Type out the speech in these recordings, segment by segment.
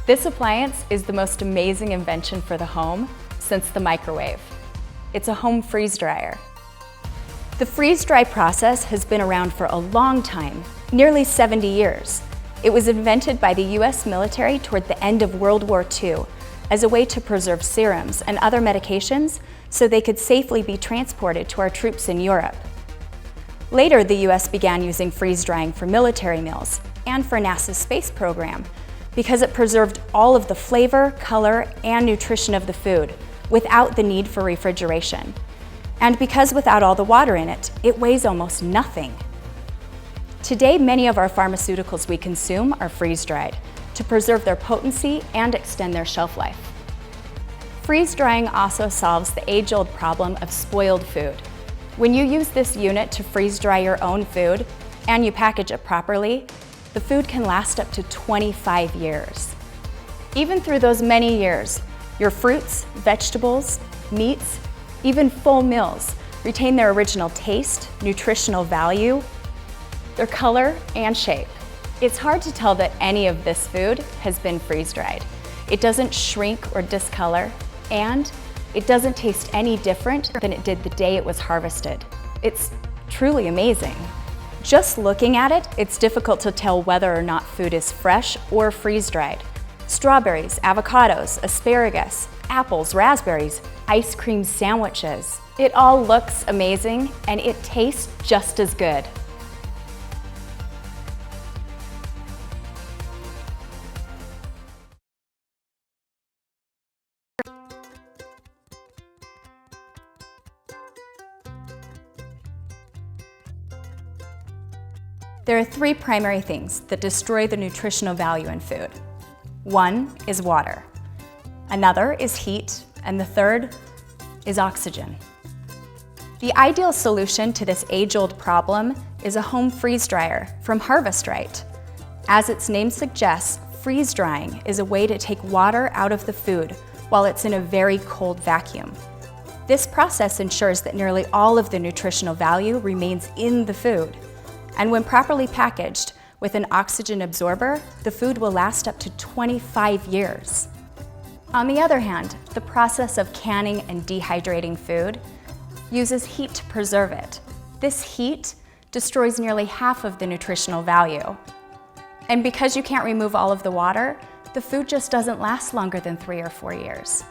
This appliance is the most amazing invention for the home since the microwave. It's a home freeze dryer. The freeze-dry process has been around for a long time, nearly 70 years. It was invented by the US military toward the end of World War II as a way to preserve serums and other medications so they could safely be transported to our troops in Europe. Later, the US began using freeze-drying for military meals and for NASA's space program because it preserved all of the flavor, color, and nutrition of the food without the need for refrigeration. And because without all the water in it, it weighs almost nothing. Today, many of our pharmaceuticals we consume are freeze-dried to preserve their potency and extend their shelf life. Freeze-drying also solves the age-old problem of spoiled food. When you use this unit to freeze-dry your own food and you package it properly, the food can last up to 25 years. Even through those many years, your fruits, vegetables, meats, even full meals retain their original taste, nutritional value, their color, and shape. It's hard to tell that any of this food has been freeze-dried. It doesn't shrink or discolor, and it doesn't taste any different than it did the day it was harvested. It's truly amazing. Just looking at it, it's difficult to tell whether or not food is fresh or freeze-dried. Strawberries, avocados, asparagus, apples, raspberries, ice cream sandwiches. It all looks amazing and it tastes just as good. There are three primary things that destroy the nutritional value in food. One is water, another is heat, and the third is oxygen. The ideal solution to this age-old problem is a home freeze dryer from Harvest Right. As its name suggests, freeze drying is a way to take water out of the food while it's in a very cold vacuum. This process ensures that nearly all of the nutritional value remains in the food. And when properly packaged with an oxygen absorber, the food will last up to 25 years. On the other hand, the process of canning and dehydrating food uses heat to preserve it. This heat destroys nearly half of the nutritional value. And because you can't remove all of the water, the food just doesn't last longer than 3 or 4 years.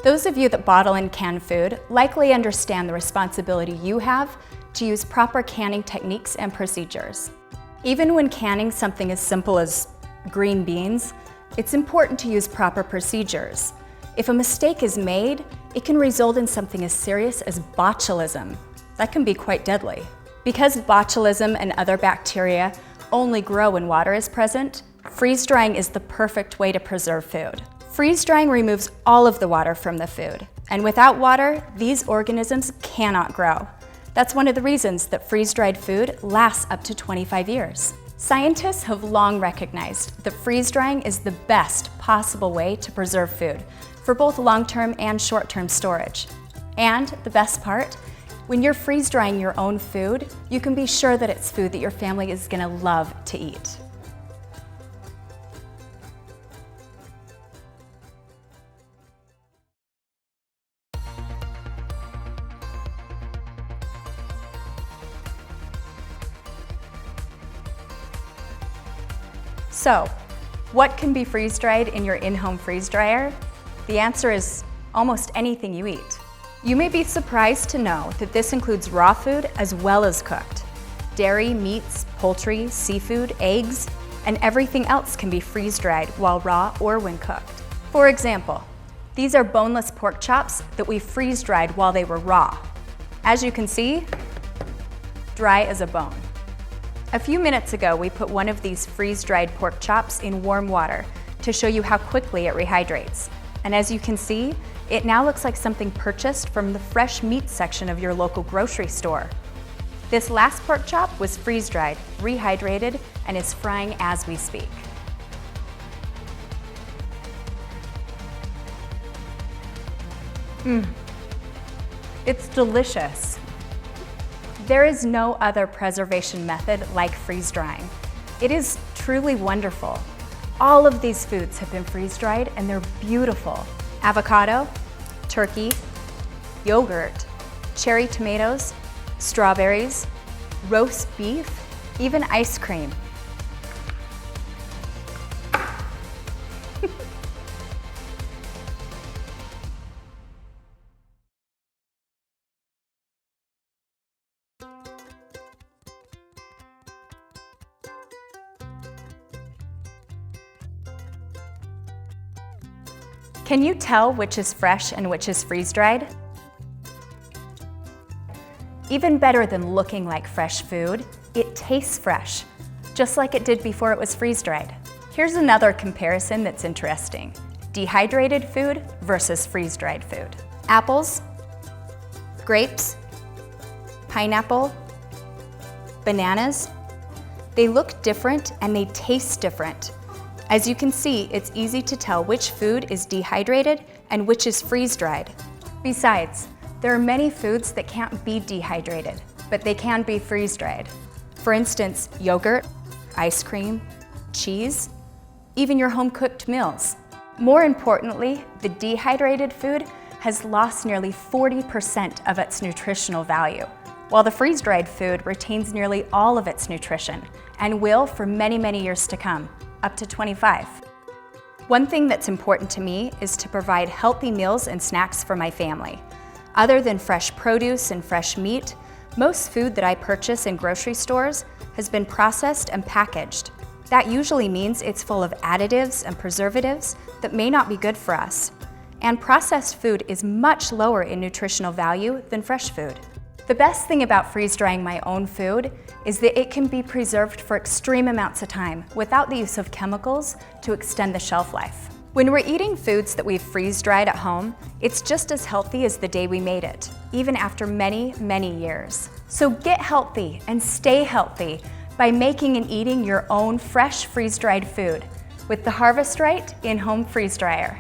Those of you that bottle and can food likely understand the responsibility you have to use proper canning techniques and procedures. Even when canning something as simple as green beans, it's important to use proper procedures. If a mistake is made, it can result in something as serious as botulism. That can be quite deadly. Because botulism and other bacteria only grow when water is present, freeze drying is the perfect way to preserve food. Freeze drying removes all of the water from the food, and without water, these organisms cannot grow. That's one of the reasons that freeze-dried food lasts up to 25 years. Scientists have long recognized that freeze-drying is the best possible way to preserve food for both long-term and short-term storage. And the best part, when you're freeze-drying your own food, you can be sure that it's food that your family is gonna love to eat. So, what can be freeze-dried in your in-home freeze dryer? The answer is almost anything you eat. You may be surprised to know that this includes raw food as well as cooked. Dairy, meats, poultry, seafood, eggs, and everything else can be freeze-dried while raw or when cooked. For example, these are boneless pork chops that we freeze-dried while they were raw. As you can see, dry as a bone. A few minutes ago, we put one of these freeze-dried pork chops in warm water to show you how quickly it rehydrates. And as you can see, it now looks like something purchased from the fresh meat section of your local grocery store. This last pork chop was freeze-dried, rehydrated, and is frying as we speak. It's delicious. There is no other preservation method like freeze drying. It is truly wonderful. All of these foods have been freeze-dried and they're beautiful. Avocado, turkey, yogurt, cherry tomatoes, strawberries, roast beef, even ice cream. Can you tell which is fresh and which is freeze-dried? Even better than looking like fresh food, it tastes fresh, just like it did before it was freeze-dried. Here's another comparison that's interesting. Dehydrated food versus freeze-dried food. Apples, grapes, pineapple, bananas, they look different and they taste different. As you can see, it's easy to tell which food is dehydrated and which is freeze-dried. Besides, there are many foods that can't be dehydrated, but they can be freeze-dried. For instance, yogurt, ice cream, cheese, even your home-cooked meals. More importantly, the dehydrated food has lost nearly 40% of its nutritional value, while the freeze-dried food retains nearly all of its nutrition and will for many, many years to come, up to 25. One thing that's important to me is to provide healthy meals and snacks for my family. Other than fresh produce and fresh meat, most food that I purchase in grocery stores has been processed and packaged. That usually means it's full of additives and preservatives that may not be good for us. And processed food is much lower in nutritional value than fresh food. The best thing about freeze-drying my own food is that it can be preserved for extreme amounts of time without the use of chemicals to extend the shelf life. When we're eating foods that we've freeze-dried at home, it's just as healthy as the day we made it, even after many, many years. So get healthy and stay healthy by making and eating your own fresh freeze-dried food with the Harvest Right in-home freeze dryer.